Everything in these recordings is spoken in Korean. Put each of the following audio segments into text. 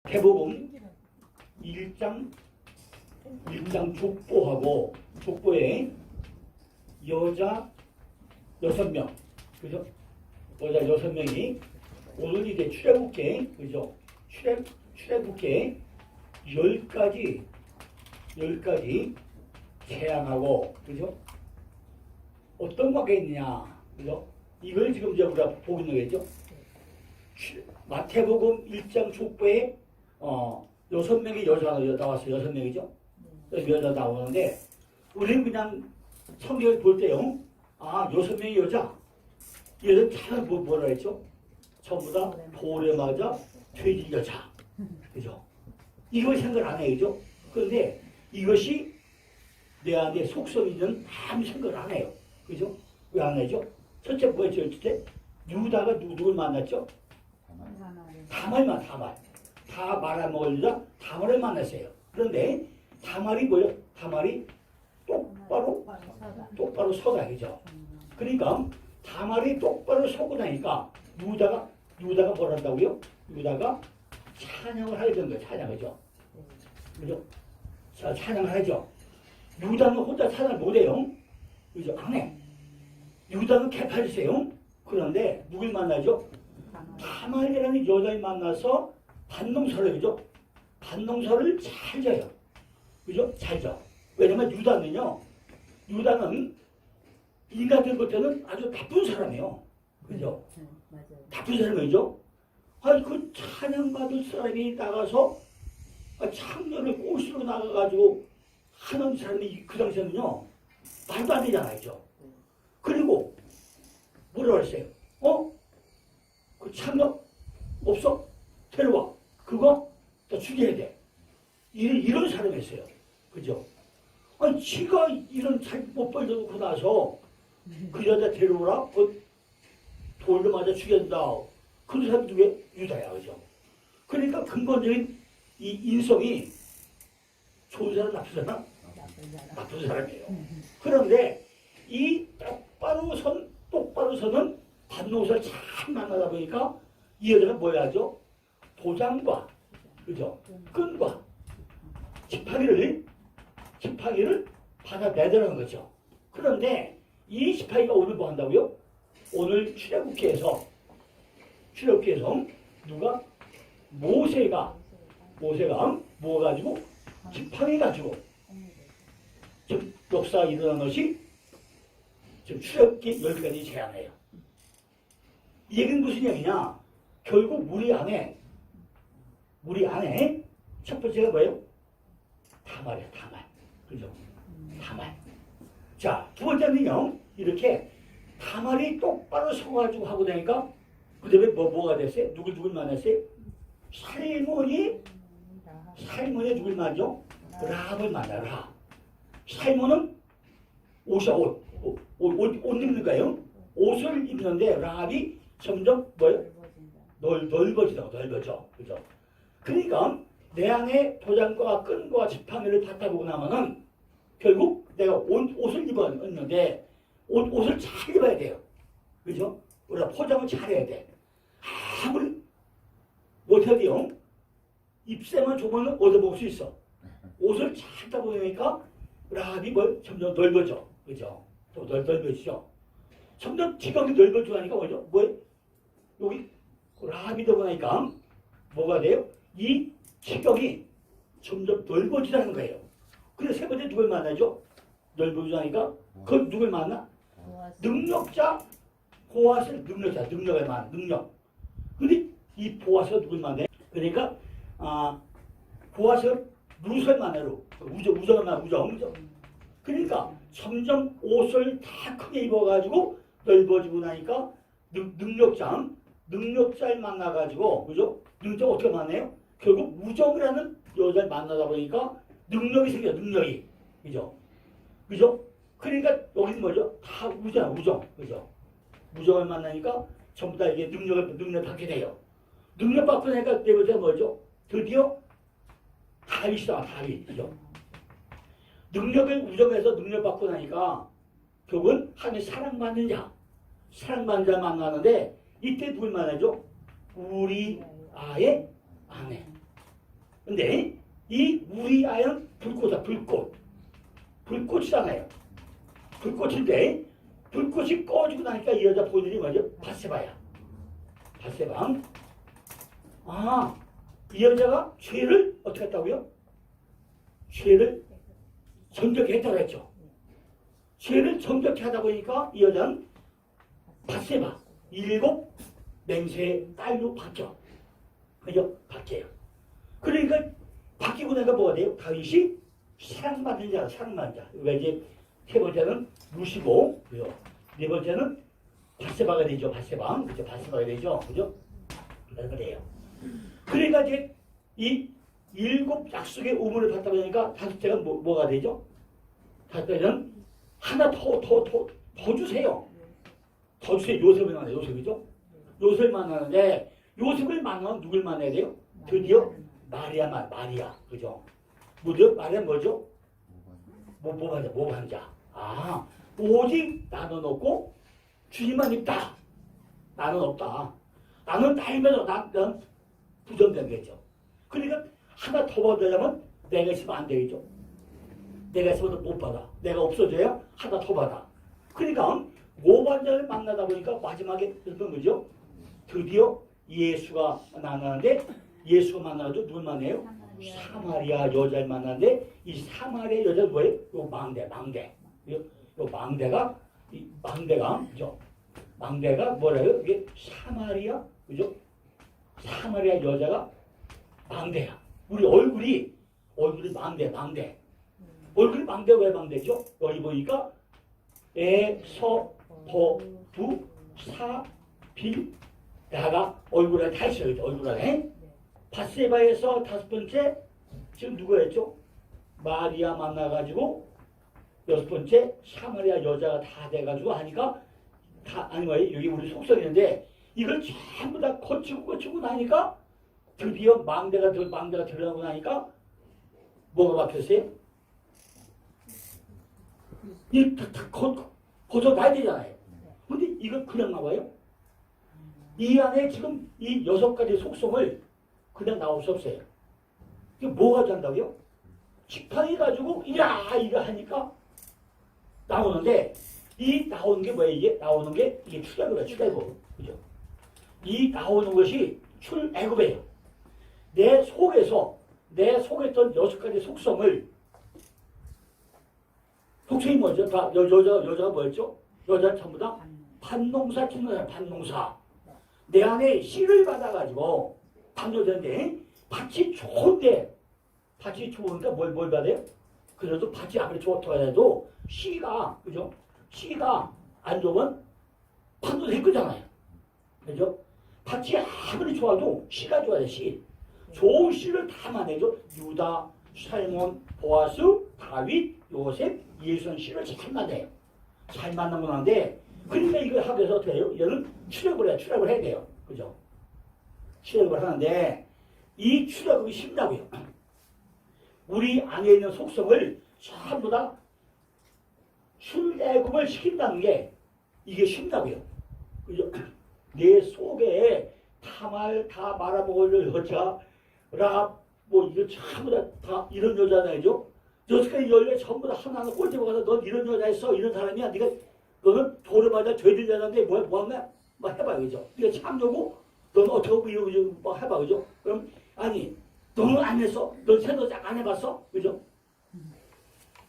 대복음 1장 족보하고 족보에 여자 6명, 그죠? 여자 6명이 오늘 이제 출애굽기에, 그죠? 출애굽기에 10가지 재앙하고, 그죠? 어떤 거가 있느냐, 그죠? 이걸 지금 이제 우리가 보고 있는 거겠죠? 마태복음 1장 족보에 6명의 여자가 나왔어요. 6명이죠? 여자 나오는데 우리는 그냥 성경을 볼 때요, 6명의 여자, 얘는 다 뭐라 했죠? 전부 다 돌에 맞아 돼지 여자, 그죠? 이걸 생각을 안 해요, 그죠? 그런데 이것이 내 안에 속성이 있는 아무 생각을 안 해요, 그죠? 왜 안 하죠? 첫째 뭐였죠? 첫째 유다가 누구를 만났죠? 다말만. 다 말아먹으려다 다말을 만났어요. 그런데 다말이 뭐예요? 다말이 똑바로 서다, 그죠? 그러니까 다말이 똑바로 서고 나니까 유다가 뭘 한다고요? 유다가 찬양을 하게 된 거예요. 찬양이죠. 그죠? 자, 찬양을 하죠. 유다는 혼자 찬양을 못해요. 그죠? 안 해. 유다는 개팔이세요. 그런데 누굴 만나죠? 다말이라는 여자를 만나서 반동서를, 그죠? 반동서를 잘 져요. 그죠? 잘 져. 왜냐면 유다는 인간들 겉에는 아주 나쁜 사람이에요. 그죠? 나쁜 사람이죠? 그 찬양받을 사람이 나가서 창녀를 꽃으로 나가가지고 하는 사람이 그 당시에는요, 말도 안 되잖아요. 그죠? 그리고 뭐라고 했어요? 그 창녀 없어? 데려와. 그거 다 죽여야 돼. 이런 사람이었어요. 그죠? 지가 이런 잘 못 벌려놓고 나서 그 여자 데려오라? 돌로 맞아 죽였다. 그런 사람이 누구예요? 유다야. 그죠? 그러니까 근본적인 이 인성이 좋은 사람, 나쁜 사람? 나쁜 사람이에요. 그런데 이 똑바로 서는 반동서를 잘 만나다 보니까 이 여자가 뭐야 하죠? 도장과, 그죠? 끈과 지팡이를 받아내더라는 거죠. 그런데 이 지팡이가 오늘 뭐 한다고요? 오늘 출애굽기에서 누가? 모세가 뭐 가지고? 지팡이 가지고 지금 역사가 일어난 것이 지금 출애굽기 10가지 재앙이에요. 이 얘기는 무슨 얘기냐? 결국 우리 안에 첫 번째가 뭐예요? 다말이에요. 다말. 그죠? 다말. 자, 두 번째는요, 이렇게 다말이 똑바로 서가지고 하고 나니까 그 다음에 뭐가 됐어요? 누굴 만났어요? 살몬이 누굴 만나죠? 라합을 만나라. 살몬은 옷 입는 거예요. 옷을 입는데 라합이 점점 뭐예요? 넓어져. 그죠? 그러니까 내 안에 도장과 끈과 지팡이를 받아보고 나면은 결국 내가 옷을 입었는데 옷을 잘 입어야 돼요. 그죠? 우리가 포장을 잘해야 돼. 아무리 못해야 돼요. 입새만 좁으면 얻어볼 수 있어. 옷을 잘 입다 보니까 라합이 점점 넓어져. 그죠? 또 넓어지죠. 점점 지각이 넓어지니까 뭐죠? 여기 라합이 되고 나니까 뭐가 돼요? 이 지각이 점점 넓어지라는 거예요. 그래서 세 번째 누굴 만나죠? 넓어지니까 그 누굴 만나? 능력자 보아스를 능력을 만나. 능력. 근데 이 보아스가 누굴 만나? 그러니까 보아스가 룻을 만나요. 우정을 만나. 우정. 그러니까 점점 옷을 다 크게 입어가지고 넓어지고 나니까 능력자를 만나가지고, 그죠? 능력자 어떻게 만나요? 결국 우정이라는 여자를 만나다 보니까 능력이 생겨요. 능력이. 그죠? 그러니까 여기는 뭐죠? 다 우정. 그죠? 우정을 만나니까 전부 다 이게 능력을 받게 돼요. 능력 받고 나니까 네 번째가 뭐죠? 드디어 다윗이다. 그죠? 우정에서 능력 받고 나니까 결국은 하나님 사랑받는 자 만나는데 이때 누굴 만나죠? 우리 아의 아내. 근데 이 우리아는 불꽃이다. 불꽃이잖아요. 불꽃인데 불꽃이 꺼지고 나니까 이 여자 본인이 뭐죠? 바세바야. 바세바. 이 여자가 죄를 어떻게 했다고요? 죄를 정결케 했다고 했죠. 죄를 정결케 하다 보니까 이 여자는 바세바 7 맹세의 딸로 바뀌어. 그죠? 바뀌어요. 그러니까 바뀌고 나니까 뭐가 돼요? 다윗이 사랑받는 자, 사랑받는 자. 그러니까 이제 세 번째는 루시고, 그죠? 네 번째는 바세바가 되죠. 바세바. 그죠? 바세바가 되죠. 그죠? 그래요. 그러니까 이제 이 7 약속의 우물을 받다 보니까 다섯째가 뭐가 되죠? 다섯째는 하나 더 주세요. 더 주세요. 요셉을 만나요. 요셉이죠? 요셉을 만나는데 요셉을 만나면 누굴 만나야 돼요? 드디어 마리아. 그죠? 마리아 뭐죠? 모반자. 오직 나는 없고 주님만 있다. 나는 없다. 나는 다이면서 난 부정된 거죠. 그러니까 하나 더 받으려면 내가 있으면 안 되겠죠. 내가 있으면 못 받아. 내가 없어져야 하나 더 받아. 그러니까 모반자를 만나다 보니까 마지막에 어떤 거죠? 드디어 예수가 만나는데 예수가 만나도 누굴 만나요? 사마리아 여자를 만나는데 이 사마리아 여자는 뭐예요? 요 망대. 요 망대가 그죠? 망대가 뭐래요? 이게 사마리아 그죠? 사마리아 여자가 망대야. 우리 얼굴이 망대. 얼굴이 망대 왜 망대죠? 여기 보니까 나가 얼굴에 다 있어요. 얼굴에. 바세바에서 5번째 지금 누구였죠? 마리아 만나가지고 6번째 사마리아 여자가 다 돼가지고 하니까 여기 우리 속성인데 이걸 전부 다 거치고 나니까 드디어 망대가 들어가고 나니까 뭐가 바뀌었어요? 거쳐놔야 되잖아요. 근데 이걸 그냥 나와요? 이 안에 지금 이 6가지 속성을 그냥 나올 수 없어요. 이게 뭐가 된다고요? 지팡이 가지고 이거 하니까 나오는데 이 나오는 게 뭐예요? 이게 나오는 게 이게 출애굽이에요. 출애굽. 그죠? 이 나오는 것이 출애굽이에요. 내 속에 있던 6가지 속성이 뭐죠? 여자가 뭐였죠? 여자는 전부 다 반농사 짓는 사람, 반농사. 내 안에 씨를 받아가지고 반조되는데 밭이 좋은데 밭이 좋으니까 뭘 받아요? 그래도 밭이 아무리 좋다고 해도 씨가 그죠? 씨가 안 좋으면 판도 될 거잖아요. 그죠? 밭이 아무리 좋아도 씨가 좋아야 돼. 씨. 좋은 씨를 다 만나죠. 유다, 살몬, 보아스, 다윗, 요셉, 예수는 씨를 잘 만나요. 잘 만나고 나는데 그러니까 이걸 하기 위해서 어떻게 해요? 얘는 출애굽을 해야 돼요. 그죠? 출애굽을 하는데 이 출애굽이 쉽다고요. 우리 안에 있는 속성을 전부 다 출애굽을 시킨다는 게 이게 쉽다고요. 그죠? 내 속에 다 말아먹을 여자, 이거 전부 다 이런 여자잖아요. 여태까지 열매 전부 다 하나하나 꼴찌먹어서 넌 이런 여자였어. 이런 사람이야. 너는 돌을 맞아 죄진 여자인데 뭐하냐? 해봐, 그죠? 네가 참여고 넌 어떻게 하고 이러고 해봐, 그죠? 그럼 너는 안 했어? 넌 새노작 안 해봤어? 그죠?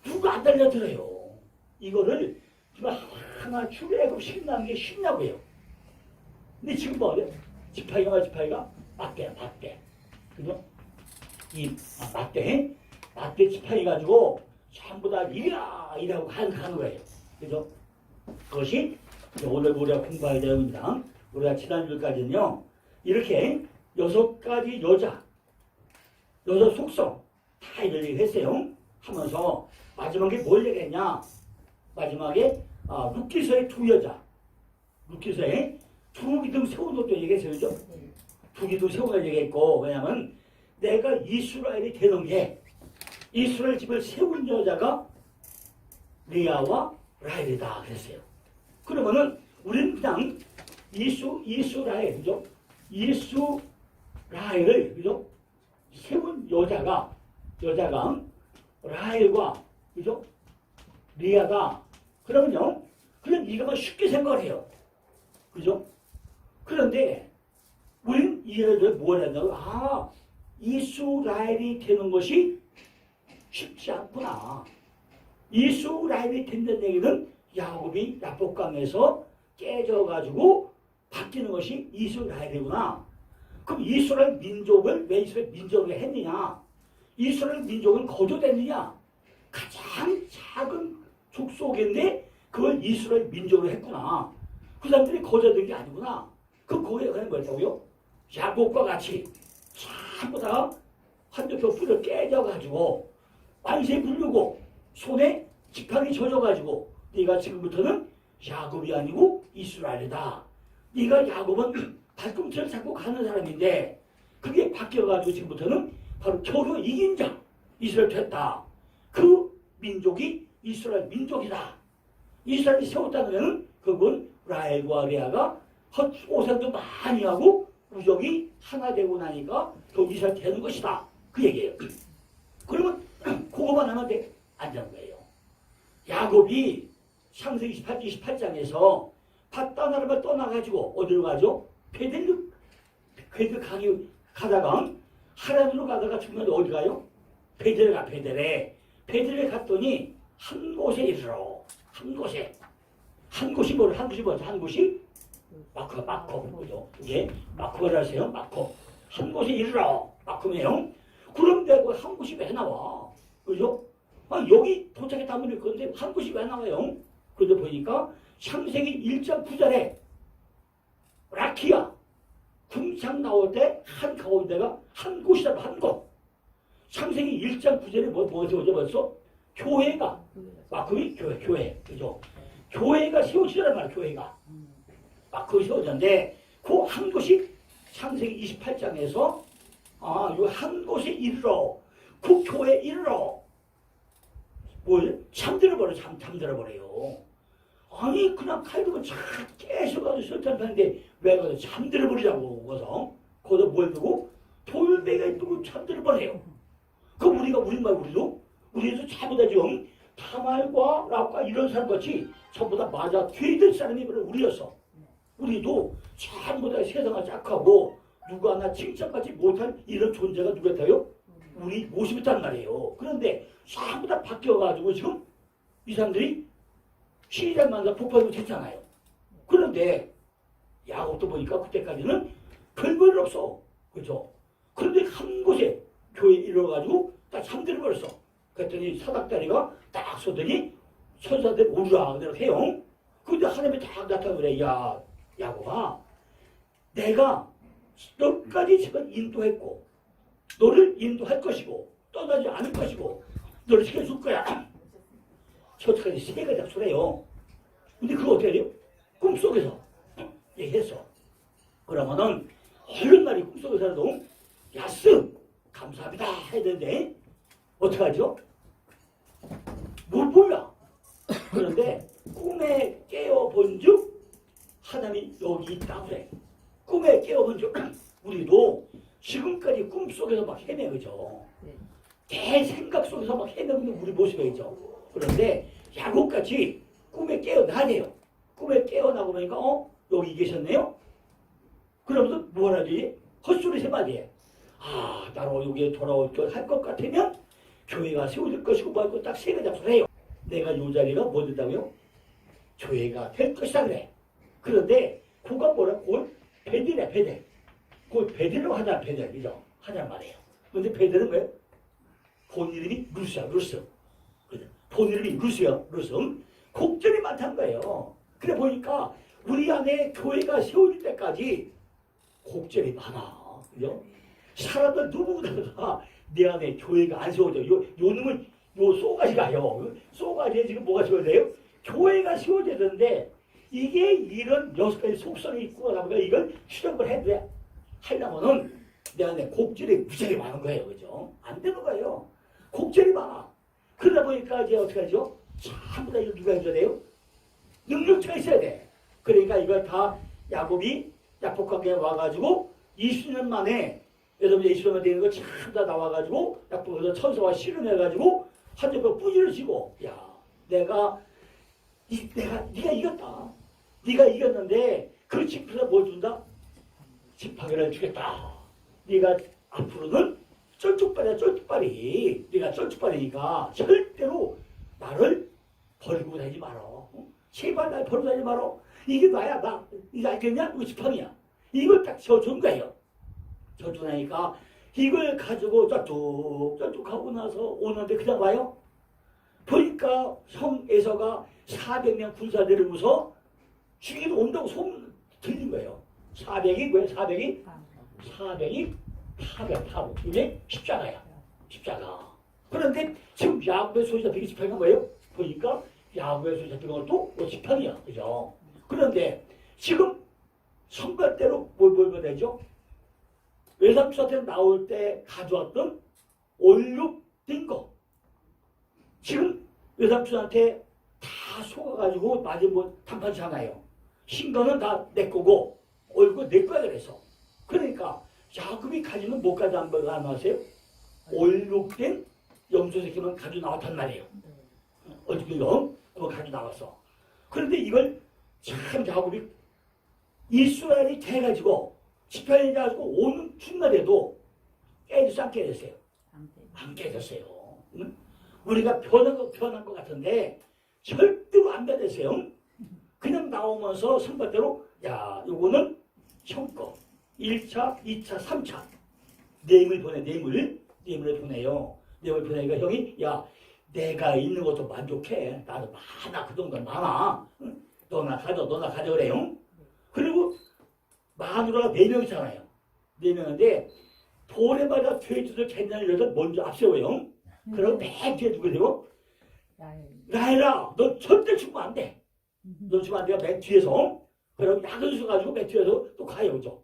누가 안 달려들어요. 이거를 정말 하나 출애굽 시킨다는 게 쉽냐고요. 근데 지금 뭐예요? 지팡이가 맞대. 그죠? 맞대 지팡이 가지고 전부 다 이라고 가는 거예요. 그죠? 그것이 오늘 우리가 공부할 내용입니다. 우리가 지난주까지는요, 이렇게 6가지 여자 속성 다 이런 얘기 했어요. 하면서 마지막에 뭘 얘기했냐? 마지막에 룻기서의 2 여자, 룻기서의 2 기둥 세운 것도 얘기했어요. 그죠? 2 기둥 세운 걸 얘기했고, 왜냐면 내가 이스라엘이 되는 게 이스라엘 집을 세운 여자가 레아와 라헬이다 그랬어요. 그러면은 우리는 그냥 이스라엘, 그죠? 이스라엘을, 그죠? 세운 여자가 라헬과 그죠? 리아다. 그러면요, 그냥 이거만 쉽게 생각을 해요. 그죠? 그런데 우리는 이해를 뭘 한다고? 아, 이스라엘이 되는 것이 쉽지 않구나. 이스라엘이 된다는 얘기는 야곱이 야복강에서 깨져가지고 바뀌는 것이 이스라엘이구나. 그럼 이스라엘 민족을 왜 이스라엘 민족을 했느냐? 이스라엘 민족은 거두됐느냐? 가장 작은 족속인데 그걸 이스라엘 민족으로 했구나. 그 사람들이 거저된 게 아니구나. 그 거기에 그냥 뭐였다고요? 야곱과 같이 전부 다 한두 뿔을 깨져가지고 만세 부르고 손에 지팡이 젖어가지고 네가 지금부터는 야곱이 아니고 이스라엘이다. 네가 야곱은 발꿈치를 잡고 가는 사람인데 그게 바뀌어가지고 지금부터는 바로 겨루 이긴 자 이스라엘 됐다. 그 민족이 이스라엘 민족이다. 이스라엘이 세웠다는 것은 그건 라헬과 레아가 헛오산도 많이 하고 우정이 하나 되고 나니까 더 이스라엘 되는 것이다. 그 얘기예요. 그러면 그거만 하면 안 되는 거예요. 야곱이 창세기 28장에서 밧단아람을 떠나가지고 어디로 가죠? 베델 강이 가다가 하란으로 가다가 중간에 어디 가요? 베델에 갔더니 한 곳에 이르러 한 곳이 마코 그죠? 이게 마코를 하세요. 마코 한 곳에 이르러 마코네요. 그런데 그 한 곳이 왜 나와? 그죠? 여기 도착했다면 될 건데 한 곳이 왜 나와요? 그런데 보니까 창세기 1장 9절에 라키야 궁창 나올 때 한 가운데가 한 곳이라고 한 곳. 창세기 1장 9절에 뭐죠 벌써? 교회가 마크이 교회 그죠? 교회가 세워지란 말이야. 교회가 마크이 세워졌는데 그 한 곳이 창세기 28장에서 요 한 곳에 이르러 그 교회에 이르러 뭘 잠들어버려요. 아니 그냥 칼들고 쫙 깨셔가지고 설탕하는데 왜 가서 잠들어버리자고 거기서 뭘 두고 돌베개 두고 잠들어버려요. 그럼 우리도 잘못하죠. 지금 타말과 랍과 이런 사람같이 전부 다 맞아 뒤들 사람이 우리였어. 우리도 전부 다 세상을 짝하고 누구 하나 칭찬받지 못한 이런 존재가 누구였다요? 우리 모습이었단 말이에요. 그런데 전부 다 바뀌어가지고 지금 이 사람들이 시리를 만나 폭발도 됐잖아요. 그런데 야곱도 보니까 그때까지는 별볼 없어. 그죠? 그런데 한 곳에 교회에 이르러가지고 딱 잠들어 버렸어. 그랬더니 사닥다리가 딱 쏘더니 천사들 오르라 그대로 해요. 근데 하나님이 딱 나타나래. 야 야곱아, 내가 너까지 지금 인도했고 너를 인도할 것이고 떠나지 않을 것이고 너를 지켜줄 거야. 저까지 세 가지 잡수래요. 근데 그거 어떻게 해요? 꿈속에서 얘기했어. 그러면은 얼른 날이 꿈속에서라도 야스 감사합니다 해야 되는데 어떻게 하죠? 못 몰라. 그런데 꿈에 깨어본즉 하나님이 여기 있다 그래. 꿈에 깨어본즉 우리도 지금까지 꿈속에서 막 헤매그죠. 내 생각 속에서 막 헤매는 우리 모습이죠. 그런데 야곱같이 꿈에 깨어나야 돼요. 꿈에 깨어나고 보니까 여기 계셨네요. 그러면서 뭘 하지? 헛소리 세 마디 해. 나로 여기에 돌아올 것 같으면 교회가 세워질 것이고 뭐고 딱 세 가지 잡수를 해요. 내가 이 자리가 뭐 된다고요? 교회가 될 것이다 그래. 그런데 그가 뭐라? 그걸 베델이야 베델. 그걸 베델로 하자 베델이죠. 하자는 말이에요. 그런데 베델은 뭐예요? 본 이름이 루스. 본 이름이 루스야. 곡절이 많다는 거예요. 그래 보니까 우리 안에 교회가 세워질 때까지 곡절이 많아. 그죠? 사람들 누구보다가 내 안에 교회가 안 세워져. 요 놈을 쏘가지가요. 쏘가지에 지금 뭐가 세워져요? 교회가 세워져야 되는데 이게 이런 6가지 속성이 있고 하다 보니까 이걸 추적을 해도 돼. 하려면은 내 안에 곡절이 무지하게 많은 거예요. 그죠? 안 되는 거예요. 곡절이 많아. 그러다 보니까 이제 어떻게 하죠? 전부 다 이거 누가 해줘야 돼요? 능력치가 있어야 돼. 그러니까 이걸 다 야곱이 야복강에 와가지고 20년 만에 여러분 예수님에 되는 거 참 다 나와가지고 약속에서 천사와 실현해가지고 하늘과 뿌리를 치고 야 내가 네가 이겼다. 네가 이겼는데 그 지팡이가 뭘 준다? 지팡이를 주겠다. 네가 앞으로는 쩔뚝발이야 쩔뚝발이. 네가 쩔뚝발이니까 절대로 나를 버리고 다니지 마라. 제발 날 버리고 다니지 마라. 이게 나야 나. 이거 알겠냐? 이거 지팡이야. 이걸 딱 져준 거예요. 져주니까 이걸 가지고 쩔뚝 하고 나서 오는데 그냥 와요. 보니까 형 에서가 400명 군사 내리면서 죽이러 온다고 소문 들린 거예요. 400이 뭐예요? 400이 파고 이게 십자가야. 십자가. 그런데 지금 야곱의 손이 잡힌 지팡이가 뭐예요? 보니까 야곱의 손이 잡힌 것도 지팡이야. 그죠? 그런데 지금 선발대로 뭘 되죠? 외삼촌한테 나올 때 가져왔던 얼룩된 거. 지금 외삼촌한테 다 속아가지고 맞은 뭐 단판이잖아요. 흰 거는 다 내 거고 얼굴 내 거야 그래서. 그러니까 야곱이 가지는 못 가져온 거가 안 나왔어요? 얼룩된 염소새끼만 가지고 나왔단 말이에요. 얼룩된 거 그거 가지고 나왔어. 그런데 이걸 참 야곱이 이스라엘이 돼가지고 지팡이 가지고 오는 중날에도 깨져서 안 깨졌어요. 안 깨졌어요. 응? 우리가 변한 것 같은데 절대로 안 변했어요. 그냥 나오면서 선발대로 야 요거는 형 거 1차, 2차, 3차 뇌물 보내 뇌물을 보내요. 뇌물 보내니까 형이 야 내가 있는 것도 만족해. 나도 많아. 그 정도 많아. 응? 너나 가져 그래요. 그리고 마누라가 4명이잖아요. 4명인데 돌에마다 돼지를 캔다는 여자 먼저 앞세워요. 그리고 맨 뒤에 누구 되고 라헬아 너 절대 죽으면 안 돼. 너 죽으면 안 돼. 맨 뒤에서 그럼 약을 주셔가지고 맨 뒤에서 또 가요. 그죠?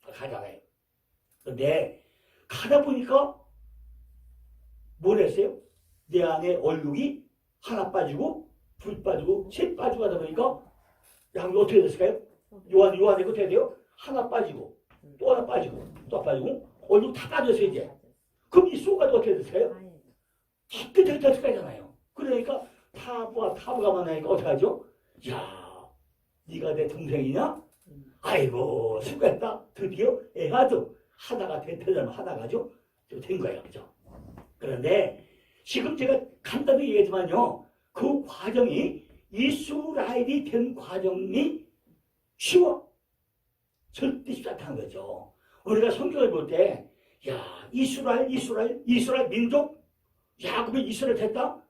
가잖아요. 근데 가다 보니까 뭘 했어요? 내 안에 얼룩이 하나 빠지고 둘 빠지고 셋 빠지고 하다 보니까 양이 어떻게 됐을까요? 요한이 어떻게 돼요? 하나 빠지고 또 하나 빠지고 또 하나 빠지고 얼룩 다 빠졌어요 이제. 그럼 이 쏘가 어떻게 됐을까요? 깊게 됐을까잖아요. 그러니까 타부가 만나니까 어떻게 하죠? 야 네가 내 동생이냐? 아이고 수고했다. 드디어 애가도 하다가 하다가죠. 된 거예요. 그죠? 그런데 지금 제가 간단히 얘기했지만요. 그 과정이 이스라엘이 된 과정이 쉬워. 절대 쉽지 않다는 거죠. 우리가 성경을 볼 때 야 이스라엘 민족 야곱이 이스라엘 됐다?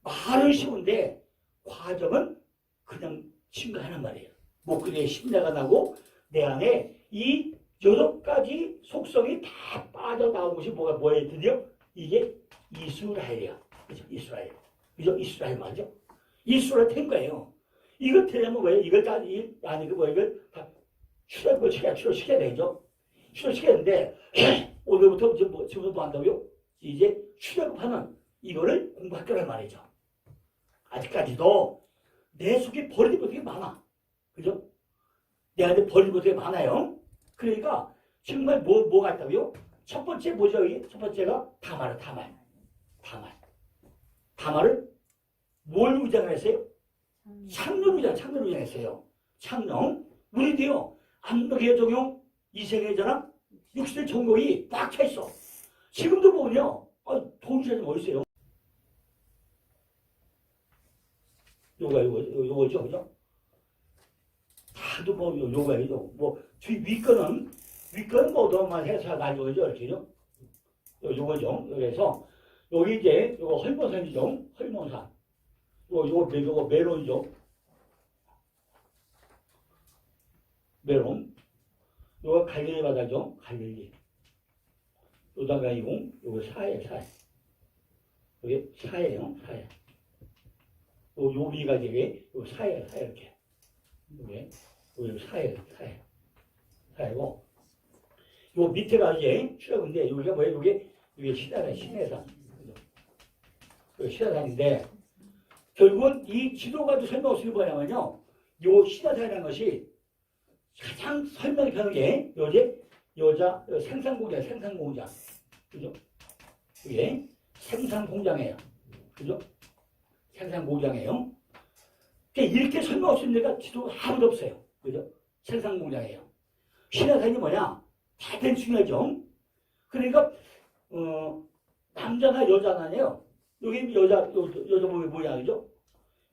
말은 쉬운데 과정은 그냥 심각하단 말이에요. 목소리에 심내가 나고 내 안에 이 6가지 속성이 다 빠져나온 것이 뭐예요? 드디어 이게 이스라엘이야. 그죠? 이스라엘. 그죠? 이스라엘 말이죠. 이스라엘 된 거예요. 이걸 되려면 뭐예요? 이걸 다, 이걸 다 출혈시켜야 되죠? 출혈시켜야 되는데, 오늘부터 지금부터 뭐 한다고요? 이제 출혈하는 이거를 공부할 거란 말이죠. 아직까지도 내 속에 버리는 것이 많아. 그죠? 내 안에 버리는 것이 많아요. 그러니까 정말 뭐가 있다고요? 첫 번째 뭐죠? 첫 번째가 다말을 뭘 위장했어요? 창룡 위장했어요. 창룡. 우리도요. 암흑의 적용, 이생의 전환, 육신의 정복이 꽉 차있어. 지금도 보면요. 동시에 좀 어딨어요? 요거죠, 그죠? 다도 요거예요. 윗거는 너만 해서 나죠죠, 이렇게죠? 요거죠. 그래서, 여기 이제, 요거 헐몬산이죠. 헐몬산. 요거 메론이죠. 메론. 요거 갈릴리 바다죠. 갈릴리. 요다가 요거 사예요. 여기 사예요. 요 위가 이게 요 사예요. 이렇게. 요게 사예고. 요 밑에가 이제 추억인데 여기가 뭐예요? 이게 신해산. 신해산인데 결국은 이 지도가도 설명을 뭐냐면요. 요 신해산이라는 것이 가장 설명이 편한 게 요새 여자 생산공장, 생산공장. 그죠? 이게 생산공장이에요. 그죠? 생산공장이에요. 이렇게 설명할 수 있는 데가 지도 아무도 없어요. 그죠? 생산공장이에요. 신화산이 뭐냐? 대단히 중요하죠. 그러니까, 남자나 여자나요. 여기 여자 몸이 뭐냐, 그죠?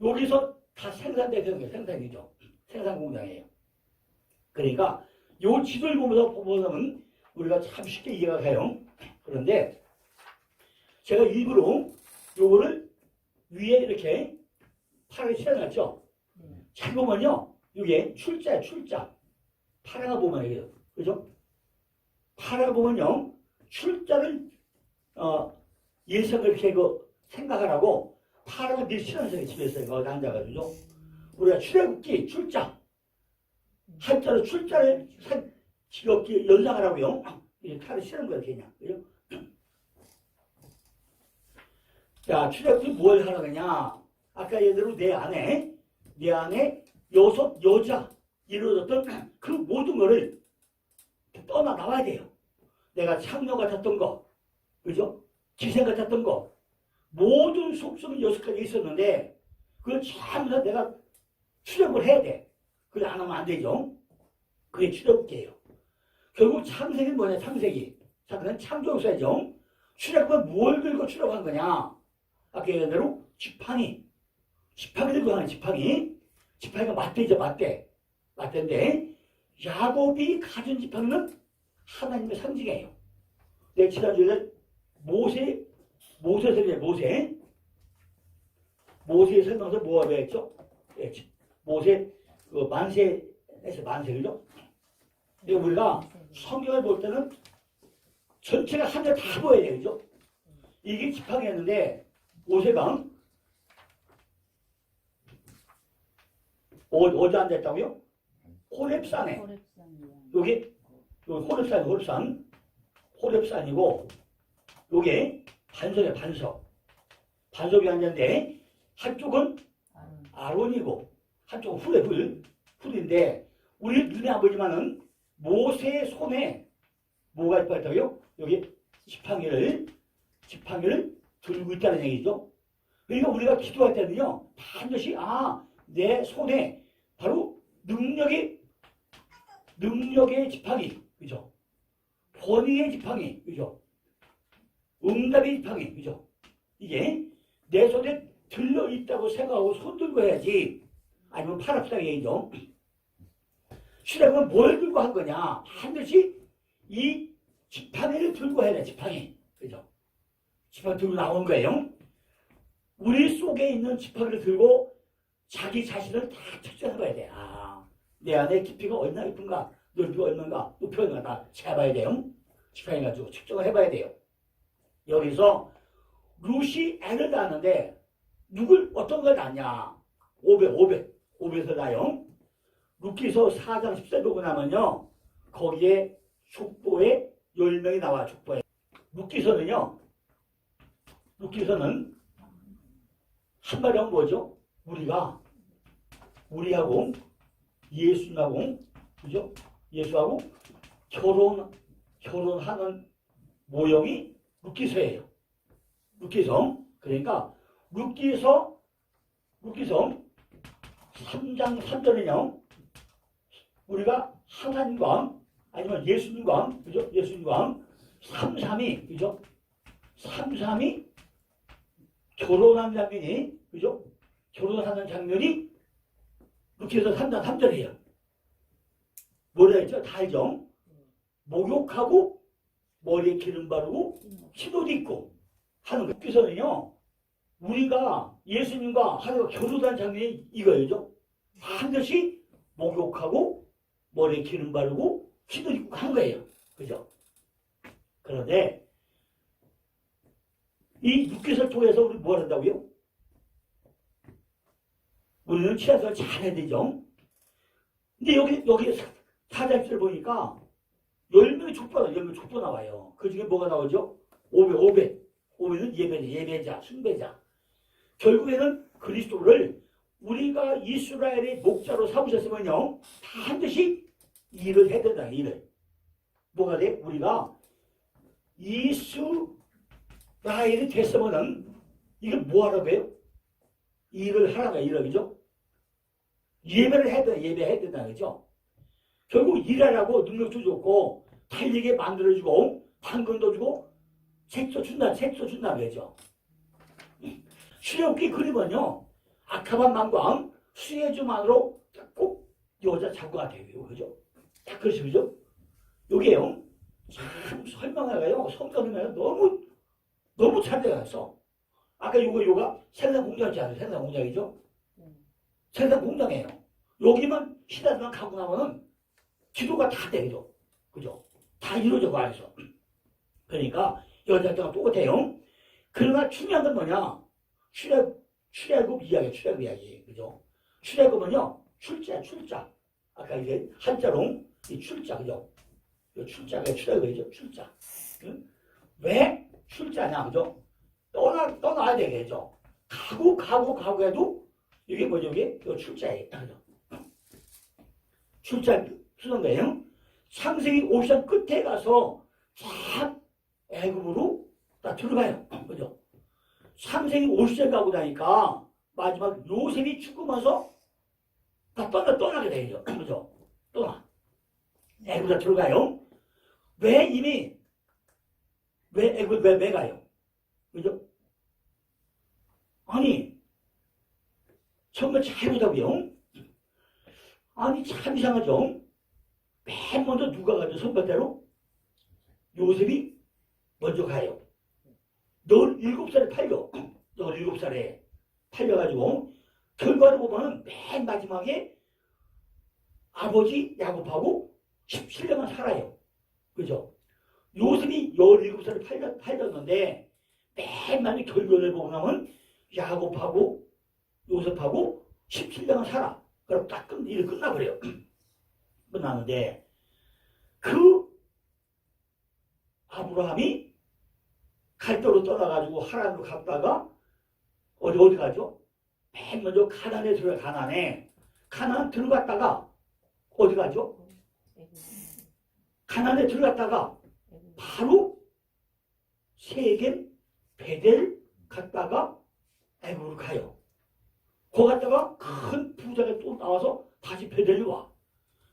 여기서 다 생산되는 게 생산이죠. 생산공장이에요. 그러니까, 요 지도를 보면은 우리가 참 쉽게 이해가 가요. 그런데, 제가 일부러 요거를 위에 이렇게 팔을 칠해놨죠. 잘 보면요, 이게 출자야, 출자. 파라가 보면 이래요. 그죠? 파라가 보면요, 출자를, 예상을 이렇게 생각하라고 파라가 늘 칠해놨어요. 집에서 거기 앉아가지고. 우리가 출애굽기, 출자. 한자로 출자를 지겹게 연상하라고요. 이 팔을 칠한 거예요, 그냥. 그죠? 자, 출애굽기 뭘 하라 그러냐? 아까 예대로 내 안에 여섯 여자 이루어졌던 그 모든 거를 떠나 나와야 돼요. 내가 창녀 같았던 거, 그죠? 기생 같았던 거, 모든 속성이 6가지 있었는데 그걸 전부 다 내가 출애굽을 해야 돼. 그걸 안 하면 안 되죠. 그게 출애굽기예요. 결국 창세기 뭐냐? 창세기. 자, 그건 창조사죠. 출애굽은 뭘 들고 출애굽한 거냐? 아까 얘기한 대로 지팡이 들고 하는 지팡이가 맞대죠. 맞대인데 야곱이 가진 지팡이는 하나님의 상징이에요. 내가 지난주에 모세 설명서 뭐가 되었죠? 모세 그 만세에서 그죠? 근데 우리가 성경을 볼 때는 전체가 하늘 다 보여야 돼요. 그죠? 이게 지팡이였는데 모세가 어디 앉았다고요? 호렙산에. 여기 호렙산이고 요게 반석이에요. 반석이 앉았는데 한쪽은 아론이고 한쪽은 훌인데 우리 눈에 안 보지만은 모세의 손에 뭐가 있다고요? 여기 지팡이를 들고 있다는 얘기죠. 그러니까 우리가 기도할 때는요 반드시 내 손에 바로 능력의 지팡이, 그죠? 권위의 지팡이, 그죠? 응답의 지팡이, 그죠? 이게 내 손에 들려있다고 생각하고 손 들고 해야지. 아니면 팔 아프다고 얘기죠. 출애굽은 뭘 들고 한 거냐? 반드시 이 지팡이를 들고 해야 돼, 지팡이. 그죠? 지팡이 들고 나온 거예요. 우리 속에 있는 지팡이를 들고 자기 자신을 다 측정해봐야 돼. 내 안에 깊이가 얼마나 깊은가, 넓이가 얼마나, 높이가 얼마나 다 재봐야 돼요. 지팡이 가지고 측정을 해봐야 돼요. 여기서 룻이 애를 낳았는데 어떤 걸 낳냐? 500에서 나요. 룻기서 4장 14절 보고 나면요. 거기에 족보에 10명이 나와, 족보에. 룻기서는 한마디로 뭐죠? 우리하고 예수하고, 그죠? 예수하고 결혼하는 모형이 룻기서예요. 룻기서. 그러니까 룻기서 3장 3절은요. 우리가 하나님과 아니면 예수님과, 그죠? 예수님과 삼삼이, 그죠? 삼삼이 결혼한 장면이, 그죠? 결혼하는 장면이 룻기서 3장 3절이에요. 뭐라 했죠? 다 알죠? 목욕하고 머리에 기름 바르고 흰옷 입고 하는 거. 룻기서는요. 우리가 예수님과 하나님과 결혼한 장면이 이거예요. 반드시 목욕하고 머리에 기름 바르고 흰옷 입고 하는 거예요. 그죠? 그런데 이 룻기서를 통해서 우리 뭘 한다고요? 우리는 취해서 잘해야 되죠. 근데 여기 사장실 보니까 10명의 족보 나와요. 그 중에 뭐가 나오죠? 500은 예배자, 숭배자. 결국에는 그리스도를 우리가 이스라엘의 목자로 삼으셨으면요, 반드시 일을 해야 된다, 일을. 뭐가 돼? 우리가 이스라엘이 됐으면은 이걸 뭐 하라고 해요? 일을 하라고 해요. 일을, 그죠? 예배를 해야 돼. 예배해야 된다. 그죠? 결국 일하라고 능력도 줬고 달리게 만들어주고 당근도 주고 색소 준다. 색소 준다. 그죠? 출애굽기 그림은요. 아카반 망광 수혜주만으로 꼭 여자 자구가 되고요. 그죠? 딱 그렇죠. 그죠? 요게요. 참 설명하가요. 성경이면 너무 잘 되어서 아까 요가 생산 공장이지 않아요. 생산 공장이죠. 생산 공장이에요. 여기만 시다만 가고 나면은 기도가 다 되죠. 그죠? 다 이루어져 그 안에서. 그러니까 여자들과 똑같아요. 그러나 중요한 건 뭐냐? 출애굽 이야기. 그죠? 출애굽은요. 출자. 아까 이게 한자로 이 출자. 그죠? 출자가 출애굽이죠. 출자. 응? 왜 출자냐? 그죠? 떠나야 되겠죠. 가고 해도 이게 뭐죠? 이게 출자예요. 그죠? 출자 쓰는 거예요. 창세기 50장 끝에 가서 쫙 애굽으로 다 들어가요. 그죠? 창세기 50장 가고 나니까 마지막 요셉이 죽으면서 다 떠나게 되죠. 그죠? 떠나. 애굽에 들어가요. 왜 애굽에 왜 가요? 그죠? 아니, 정말 잘 보자고요. 아니, 참 이상하죠? 맨 먼저 누가 가죠? 선발대로? 요셉이 먼저 가요. 17살에 팔려. 17살에 팔려가지고, 결과를 보면 맨 마지막에 아버지 야곱하고 17년만 살아요. 그죠? 요셉이 17살에 팔렸는데, 맨 마지막 결과를 보고 나면 야곱하고 요셉하고 17년만 살아. 그럼 딱 일이 끝나버려요. 끝나는데, 그 아브라함이 갈대로 떠나가지고 하란으로 갔다가 어디 가죠? 맨 먼저 가나안에 들어가. 가나안 들어갔다가 어디 가죠? 가나안에 들어갔다가 바로 세겜 베델 갔다가 애굽으로 가요. 거기 갔다가 큰 부자가 또 나와서 다시 베델로 와.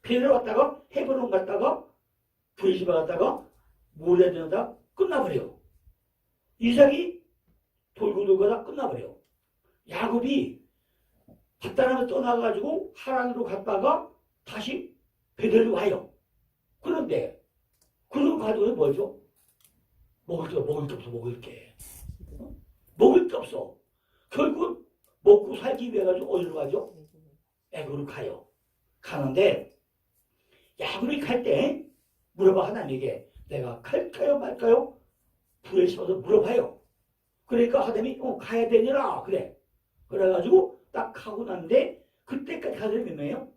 베델로 갔다가 헤브론 갔다가 브에시바 갔다가 모레드다 끝나버려요. 이삭이 돌고 다 끝나버려요. 야곱이 갓다람에 떠나가지고 하란으로 갔다가 다시 베델로 와요. 그런데 그런 과정이 뭐죠? 먹을 게 없어. 먹을 게 없어. 결국 먹고 살기 위해 가지고 어디로 가죠? 애굽으로 가요. 가는데 야곱이 갈 때 물어봐 하나님에게 내가 갈까요 말까요? 불에 씹어서 물어봐요. 그러니까 하나님이 가야 되니라 그래. 그래가지고 딱 가고 났는데 그때까지 가더니 몇 명이에요?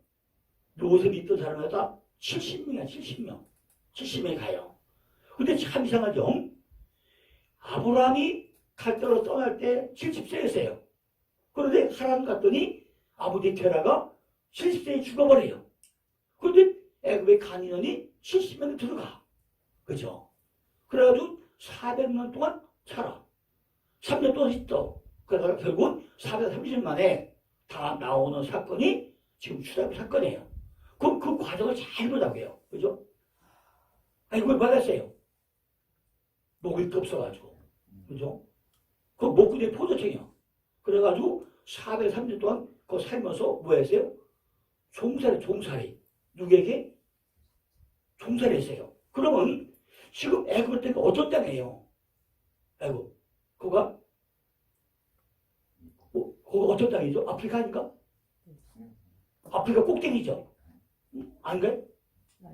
요셉이 있던 사람마다 다 70명이야. 70명이 가요. 근데 참 이상하죠? 아브라함이 갈대로 떠날 때 70세였어요. 그런데 하란 갔더니 아버지 테라가 70세에 죽어버려요. 그런데 애굽의 간 인원이 70명이 들어가. 그죠? 그래가지고 400년 동안 살아. 3년 동안 있어. 그러다가 결국은 430년 만에 다 나오는 사건이 지금 출애굽 사건이에요. 그럼 그 과정을 잘 보자고 해요. 그죠? 애굽을 받았어요. 먹을 게 없어가지고. 그죠? 그 목구리에 포도청이요. 그래가지고 430년 동안 그 살면서 뭐 했어요? 종살이. 누구에게? 종살이 했어요. 그러면 지금 애굽 때가 어떤 땅이에요? 애굽. 그거가 어떤 땅이죠? 아프리카 아닌가? 아프리카 꼭대기죠? 아닌가요?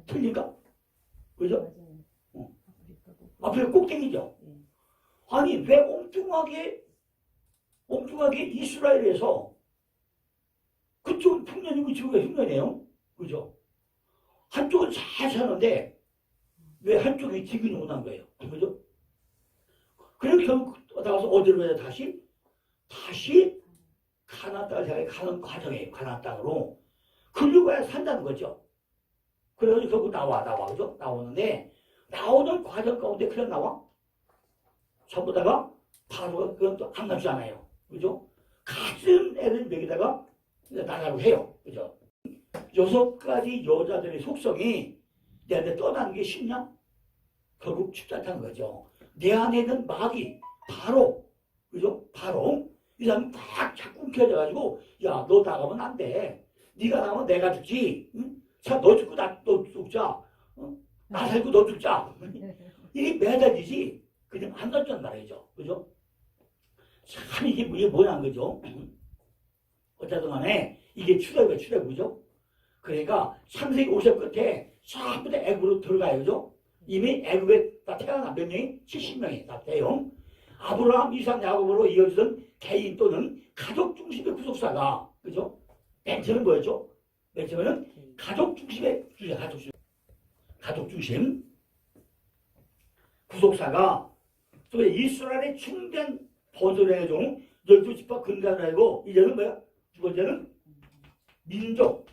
틀린가? 그죠? 아프리카 꼭대기죠? 아니 왜 엉뚱하게 이스라엘에서 그쪽은 풍년이고 지구가 흉년이에요? 그죠? 한쪽은 잘 사는데 왜 한쪽이 지근이 못한 거예요? 그죠? 그래서 결국 나가서 어디로 가야 다시 가나안 땅을 향해 가는 과정이에요. 가나안 땅으로. 그리고 가야 산다는 거죠. 그래서 결국 나와 그죠? 나오는데 나오는 과정 가운데 그냥 나와? 전부 다가 바로가 그건 또 안 놔주잖아요. 그죠? 같은 애를 먹이다가 나가고 해요. 그죠? 6가지 여자들의 속성이 내한테 떠나는 게 쉽냐? 결국 쉽지 않다는 거죠. 내 안에 있는 마귀, 바로, 그죠? 바로, 이 사람이 딱 자꾸 움켜져가지고, 야, 너 나가면 안 돼. 네가 나가면 내가 죽지. 응? 자, 너 죽고 너 죽자. 나 살고 너 죽자. 이게 매달리지. 그냥 안 던졌단 말이죠. 그죠? 참, 이게 뭐냐는 거죠. 어쨌든 간에, 이게 출애굽이에요, 출애굽이죠. 그러니까, 창세기 50 끝에 전부 다 애굽으로 들어가요. 그죠? 이미 애굽에 다 태어난 몇 명이? 70명이 다 돼요. 아브라함, 이삭, 야곱으로 이어지던 개인 또는 가족 중심의 구속사가, 그죠? 맨 처음에 뭐였죠? 맨 처음에는 가족 중심의, 가족 중심 구속사가 또 이스라엘의 중대한 번성의 종 12지파 근간을 알고, 이제는 뭐야? 두 번째는 민족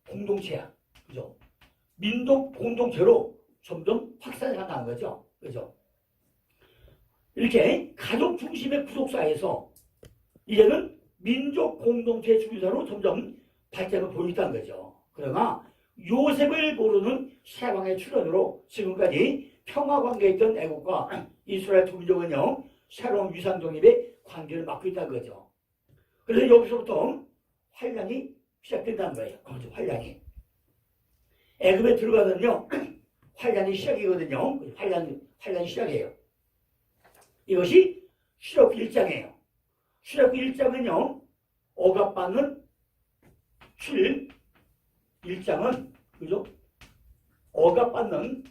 공동체야. 그죠? 민족 공동체로 점점 확산해 간다는 거죠. 그죠? 이렇게 가족 중심의 구속사에서 이제는 민족 공동체 주기사로 점점 발전을 보이고 있다는 거죠. 그러나 요셉을 모르는 세왕의 출현으로 지금까지 평화관계에 있던 애국과 이스라엘 두 민족은요, 새로운 위상 독립의 관계를 맡고 있다는 거죠. 그래서 여기서부터 환란이 시작된다는 거예요. 환란이. 애굽에 들어가면요, 환란이 시작이거든요. 환란이 시작이에요. 이것이 출애굽기 1장이에요. 출애굽기 1장은요, 억압받는 1장은, 그죠? 억압받는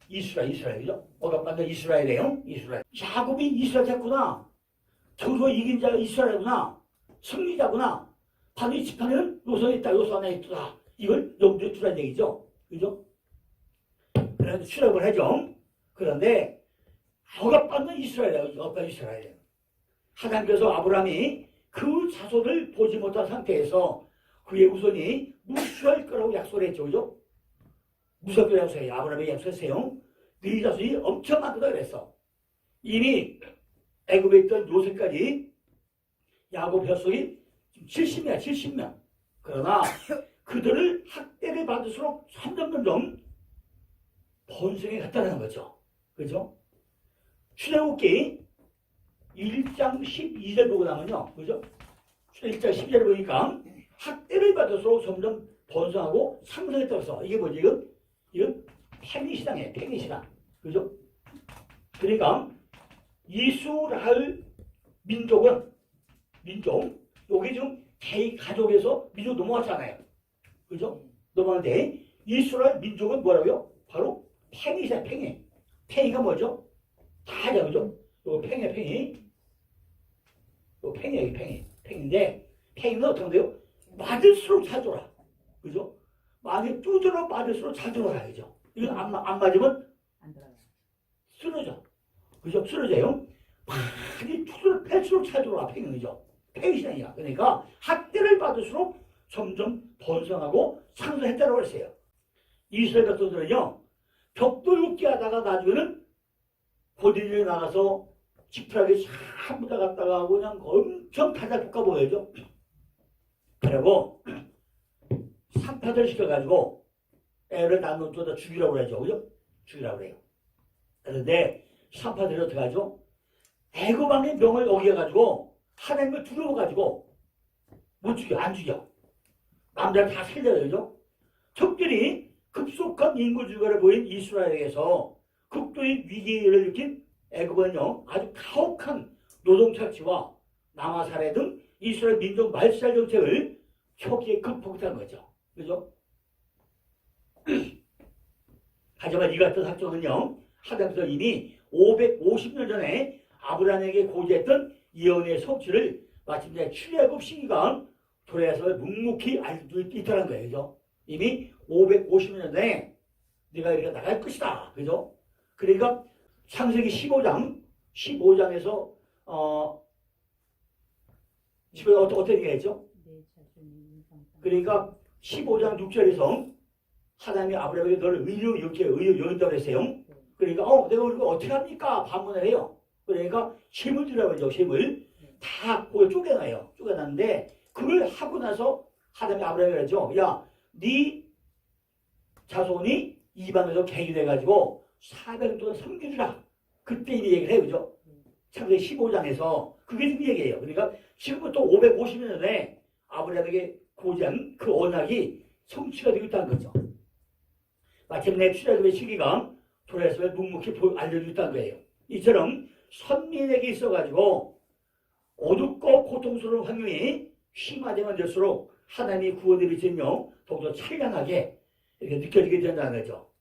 이스라엘, 그죠? 억압받는 이스라엘이에요. 이스라엘. 야곱이 이스라엘 됐구나. 저로 이긴 자가 이스라엘구나. 승리자구나. 바로 이 지판에는 요선에 있다, 요선 안에 있다. 이걸 염두에 두라는 얘기죠. 그죠? 그래서 출애굽을 하죠. 그런데 억압받는 이스라엘이에요. 억압받는 이스라엘이에요. 하나님께서 아브라함이 그 자손을 보지 못한 상태에서 그의 후손이 무수할 거라고 약속을 했죠. 그죠? 무섭게 약속해요. 아브라함이 약속했어요. 네 자손이 엄청 많다 그랬어. 이미 애굽에 있던 요셉까지 야곱 혈속이 70명, 70명. 그러나 그들을 학대를 받을수록 점점 번성해 갔다는 거죠. 그죠? 출애굽기 1장 12절 보고 나면요. 그죠? 1장 12절 보니까 학대를 받을수록 점점 번성하고 상승했다고. 이게 뭐지? 이건 팽이시당이에요. 팽이시당. 그죠? 그러니까 이스라엘 민족, 여기 지금 개인 가족에서 민족 넘어갔잖아요. 그죠? 넘어갔는데 이스라엘 민족은 뭐라고요? 바로 팽이시당, 팽이. 팽이가 뭐죠? 다 알죠, 그죠? 이거 팽이야, 팽이. 이거 팽이야, 팽이. 팽인데, 팽이는 어떤 데요? 맞을수록 잘 돌아. 그죠? 많이 두드러 맞을수록 잘 돌아가요, 그죠? 이건 안 맞으면 안 돌아가요. 쓰러져. 그죠? 쓰러져요. 많이 두드러 팰수록 잘 돌아가, 팽이는, 그죠? 팽이시장이야. 그러니까 학대를 받을수록 점점 번성하고 상승했다고 했어요. 이스라엘 백성들은요, 벽돌 굽기 하다가 나중에는 고디에 나가서 지푸라기 싹 묻어갔다가 그냥 엄청 타자 볶아 보여죠. 그리고 산파들 시켜가지고 애를 낳는 쪽에다 죽이라고 그러죠. 그죠? 죽이라고 그래요. 그런데 산파들이 어떻게 하죠? 애굽왕의 명을 어겨가지고 하나님을 두려워가지고 못 죽여, 안 죽여. 남자를 다 살려요. 그죠? 특별히 급속한 인구 증가를 보인 이스라엘에게서 극도의 위기를 느낀 애굽은요, 아주 가혹한 노동착취와 남아살해 등 이스라엘 민족 말살 정책을 초기에 극복한 거죠. 그죠? 하지만 이 같은 학적은요, 하나님께서 이미 550년 전에 아브라함에게 고지했던 예언의 성취를 마침내 출애굽 시기가 돌아서 묵묵히 알고 있다는 거예요. 그죠? 이미 550년 전에 네가 이렇게 나갈 것이다. 그죠? 그러니까 창세기 15장에서 어떻게 얘기했죠? 그러니까 15장 6절에서 하나님이 아브라함에게 너를 의로 여긴다고 했어요. 그러니까 내가 이거 어떻게 합니까? 반문을 해요. 그러니까 힘을 주라고 하죠. 힘을 다 그걸 쪼개놔요. 쪼개놨는데 그걸 하고 나서 하나님이 아브라함에게 그러죠. 야, 네 자손이 이방에서 갱이 돼가지고 400년 동안 섬겨주라. 그때 이 얘기를 해요. 그죠? 창세기 15장에서 그게 지금 얘기예요. 그러니까 지금부터 550년 전에 아브라함에게 고지한 그 언약이 성취가 되고 있다는 거죠. 마침내 출애굽의 시기가 돌아왔으면 묵묵히 알려주고 있다는 거예요. 이처럼 선민에게 있어가지고 어둡고 고통스러운 환경이 심화되면 될수록 하나님이 구원의 빛이며 더욱더 찬란하게 이렇게 느껴지게 된다는 거죠.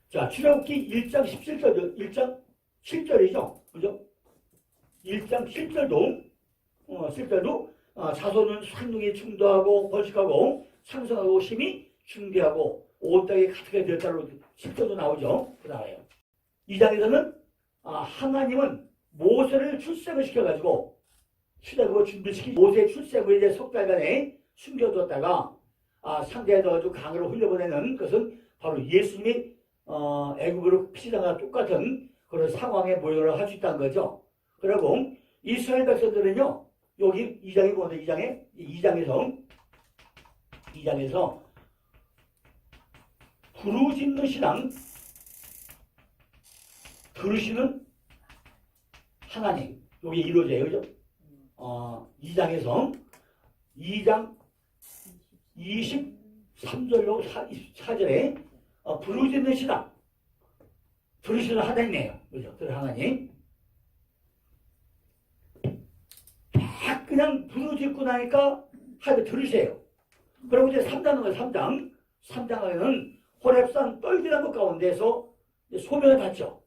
자, 출애굽기 1장 17절이죠. 1장 7절이죠. 그죠? 1장 7절도 자손은 산중에 충도하고 번식하고 창성하고 힘이 중대하고 온 땅에 가득하게 되었다고 10절도 나오죠. 그 나와요. 이 장에서는 하나님은 모세를 출생을 시켜가지고 출애굽을 준비시키 모세 출생을 이제 석 달간에 숨겨두었다가 상대에 넣어가지고 강으로 흘려보내는 것은 바로 예수님이 애굽으로 피시당과 똑같은 그런 상황의 모형을 할 수 있다는 거죠. 그리고 이스라엘 백성들은요, 여기 2장에 보는데 2장에서 부르짖는 신앙, 들으시는 하나님, 여기 이루어져요. 그죠? 2장에서 2장 23절로 24절에 부르짖는 신앙, 들으시는 하나님이에요. 그죠? 하나님. 딱 그냥 부르짖고 나니까 하나님 들으세요. 그리고 이제 3장은 거예요. 3장에는 호렙산 떨기나무 가운데서 소명을 받죠.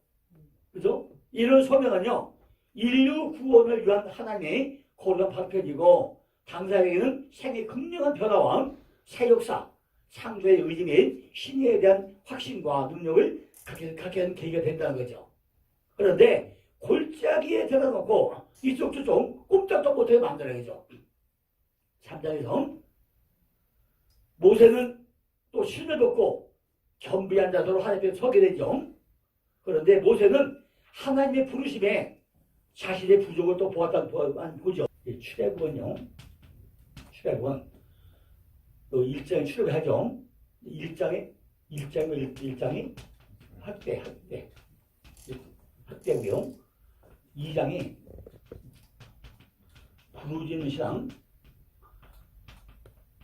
그죠? 이런 소명은요, 인류 구원을 위한 하나님의 거룩한 방편이고, 당사자에게는 생의 극명한 변화와 새 역사, 창조의 의지 및 신의에 대한 확신과 능력을 갖게 하는 계기가 된다는 거죠. 그런데 골짜기에 들어놓고 이쪽 저쪽 꼼짝도 못하게 만들어야죠. 3장에서 모세는 또 신을 벗고 겸비한 자세로 하나님 앞에 서게 되죠. 그런데 모세는 하나님의 부르심에 자신의 부족을 또 보았다는 보죠. 출애굽은요, 출애굽은 또 1장에 출애굽하죠. 1장이 학대고요. 2장이 부르짖는 신앙,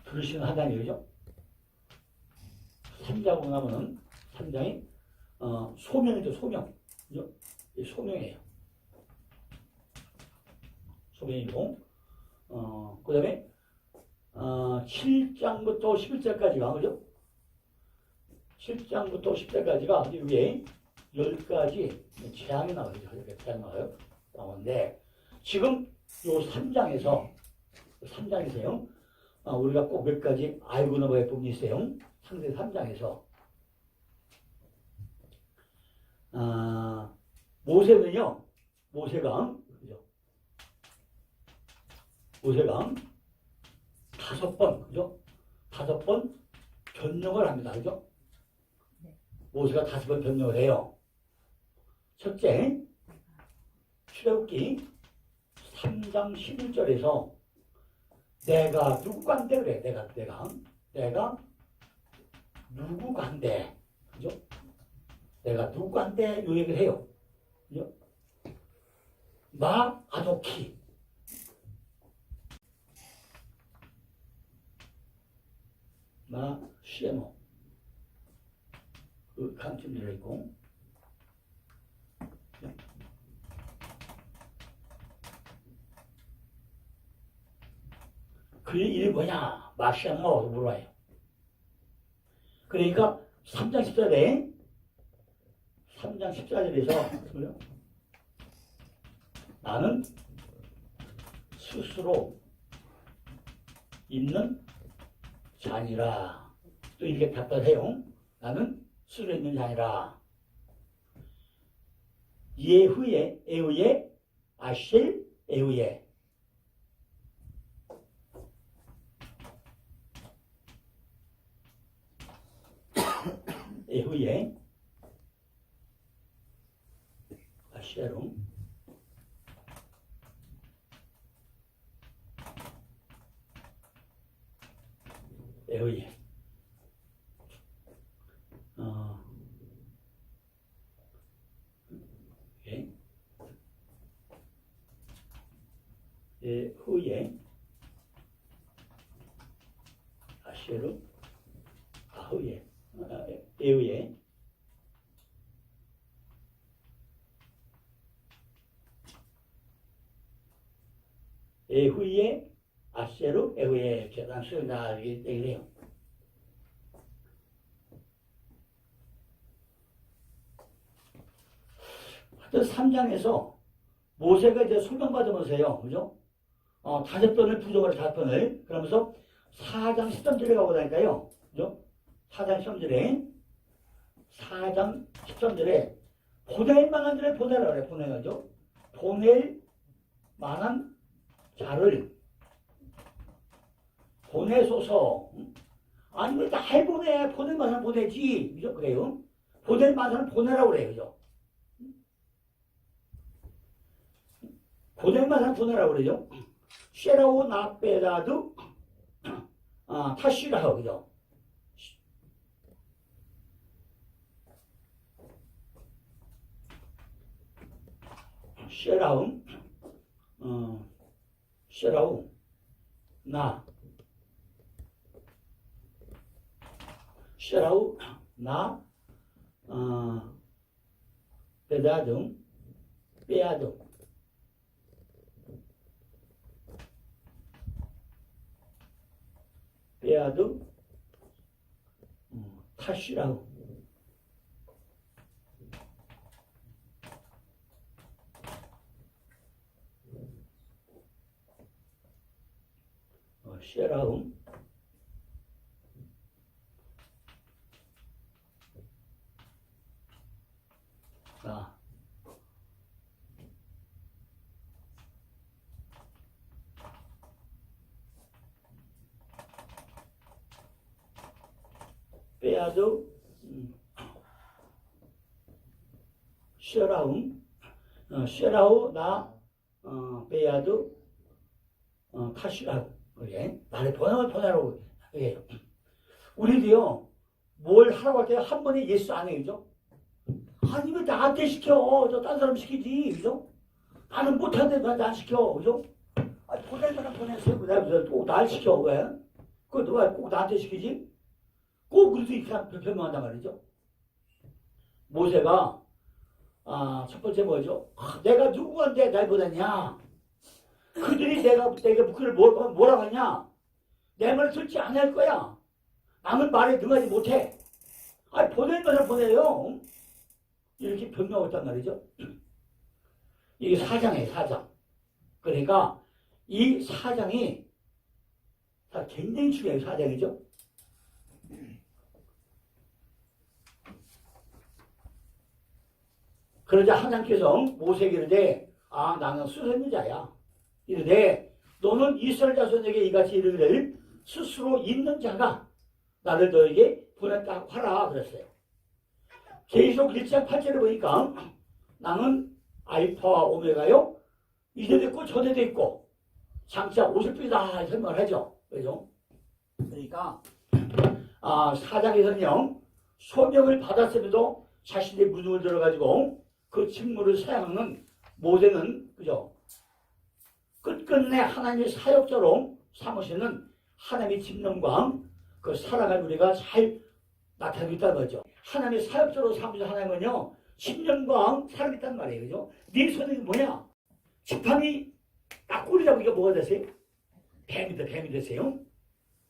들으시는 하나님이죠. 3장으로 나오면 3장이 소명이죠. 소명. 그죠? 소명이에요. 소명이고, 그 다음에 7장부터 11절까지가, 그죠? 7장부터 10절까지가 위에 10가지 재앙이 나와요. 재앙이 나오는데, 지금 요 3장에서요, 우리가 꼭 몇 가지 알고 넘어갈 부분이 있어요. 상세 3장에서. 모세가, 그죠? 모세가 5번, 그죠? 5번 변명을 합니다. 그죠? 모세가 5번 변명을 해요. 첫째, 출애굽기 3장 11절에서 내가 누구간데 그래. 내가 누구간데. 그죠? 내가 누구간데 요 얘기를 해요. 그죠? 나 아도키. 나 시에노. 그 강점 들어있고. 그 이름이 뭐냐? 마시아노 물어봐요. 그러니까 3장 14절에서 나는 스스로 있는 자니라. 또 이렇게 답변해요. 나는 스스로 있는 자니라. 에후에 아실 에후에. 에후예 아시에로 에후예 예. 에후예 아시에로 아후예 에후예 에후예 아세로 에후예 계단 수요나 이래요. 하여튼 3장에서 모세가 이제 소명받으면서요, 그죠? 5번을 부족을 5번을 그러면서 4장 10절에 가고 나니까요, 그죠? 4장 13절에 보낼 만한 자를 보내라 그래, 보내가죠. 보낼 만한 자를 보내소서. 아니 왜 날 보내? 보낼 만한 보내지. 그죠? 그래요. 보낼 만한 보내라고 그래요. 그죠? 보낼 만한 보내라고 그래요. 쉐라오 나베라도 타시라고 그죠? 쉐라움 쉐라우 나 쉐라우 나 베다둥 빼야둥 빼야둥 타시라우 쉐라움 빼야도 쉐라움 쉐라우 나 빼야도 타시라고 그래 나를 보내라고 그래요. 우리도요 뭘 하라고 할 때 한 번에 예수 안 해요. 그죠? 아니 왜 나한테 시켜? 저 딴 사람 시키지. 그죠? 나는 못하는데 나한테 안 시켜. 그죠? 아니 보낼 사람 보내세요. 내가 꼭 날 시켜. 왜? 그거 누가 꼭 나한테 시키지? 꼭 그래서 이 사람 변명한단 말이죠. 모세가 첫 번째 뭐죠? 내가 누구한테 날 보냈냐? 그들이 내가 그를 뭐라고 하냐? 내 말을 듣지 않을 거야. 남은 말에 능하지 못해. 아니 보낼 거나 보내요. 이렇게 변명했단 말이죠. 이게 4장이에요. 4장. 그러니까 이 4장이 굉장히 중요해요. 4장이죠. 그러자 하나님께서 모세에게 이르되 나는 수선자야. 이르되 너는 이스라엘 자손에게 이같이 이르기를 스스로 있는 자가 나를 너에게 보냈다고 하라 그랬어요. 계시록 1장 8절에 보니까 나는 알파와 오메가요. 이전에 있고 전에도 있고 장차 50분이다 설명을 하죠. 그죠? 그러니까 4장에서는요. 소명을 받았음에도 자신의 무덤을 들어가지고 그 직무를 사용하는 모세는 그죠? 끝끝내 하나님의 사역자로 삼으시는 하나님의 집념과 그 사랑을 우리가 잘 나타내고 있다는 거죠. 하나님의 사역자로 삼으신 하나님은요. 집념과 사랑이 있단 말이에요. 그죠? 네 손이 뭐냐? 지팡이 딱 꼬리 잡으니까 뭐가 되세요? 뱀이 되세요.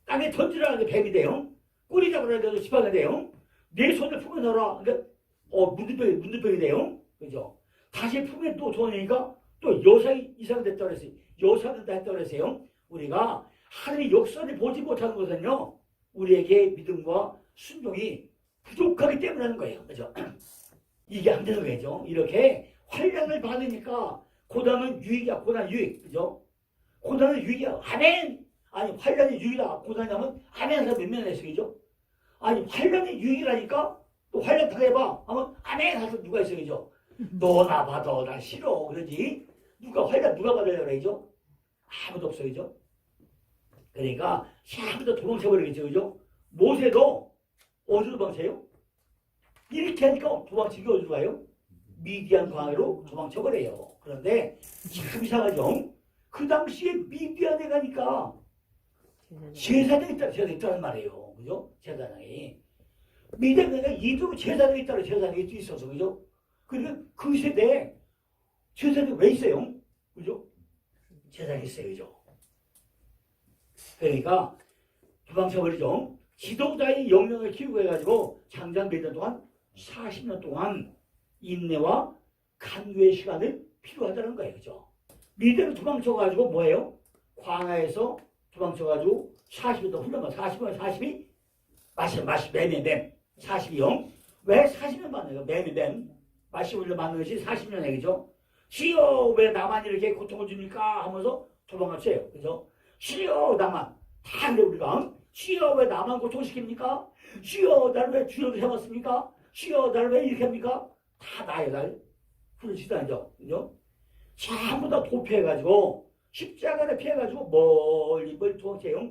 땅에 던지라는 게 뱀이 돼요. 꼬리 잡으라는 게 지팡이가 돼요. 네 손을 품에 넣어라. 그러니까 문두병이 돼요. 그죠? 다시 품에 또 넣으니까 또 여상이 이상됐다고 그랬어요. 여상이 됐다고 그랬어요. 우리가 하나님의 역사를 보지 못하는 것은요. 우리에게 믿음과 순종이 부족하기 때문에 하는 거예요. 그죠? 이게 안 되는 거죠. 이렇게 환란을 받으니까 고난은 유익이야. 고난 유익. 그죠? 고난은 유익이야. 아멘! 아니 환란이 유익이다. 고난이 하면 아멘 하면 몇 명이나 했어요. 그죠? 아니 환란이 유익이라니까 또 활력하게 해봐 하면 아멘 하서 누가 있어요 그죠? 너나 받아 나 싫어 그러지 누가 받으려고 그러죠? 아무도 없어요 그죠? 그러니까 시작부터 도망쳐버리겠죠 그죠? 모세도 어디로 도망쳐요? 이렇게 하니까 도망치기 어디로 가요? 미디안 광야로 도망쳐버려요. 그런데 참 이상하죠? 그 당시에 미디안에 가니까 제사장이 있다는 말이에요. 그죠? 제사장이. 미디안에 이도 제사장이 있다는 제사장이 있어서, 그죠? 그러니까 그 세대에 제사장이 왜 있어요? 그죠? 제사장이 있어요. 그죠? 그러니까 도망쳐버리죠. 지도자의 영령을 키우고 해가지고 장장 몇 년 동안 40년 동안 인내와 간구의 시간을 필요하다는 거예요. 그죠? 미디안을 도망쳐가지고 뭐예요? 광야에서 도망쳐가지고 40년 동안 훈련만 40년 40이 매매뱀 40이요. 왜 40년 만나요? 매매뱀 마시 훈련 만나는 것이 40년에 그죠? 시여 왜 나만 이렇게 고통을 주니까 하면서 도망갔어요. 그죠? 시여 나만 다 그래 우리가 시여 왜 나만 고통시킵니까? 시여 나를 왜 주역을 해봤습니까? 시여 나를 왜 이렇게 합니까? 다 나예요 날 그러지도 않죠. 그죠? 전부 다 도피해가지고 십자가를 피해가지고 멀리 도망쳐요.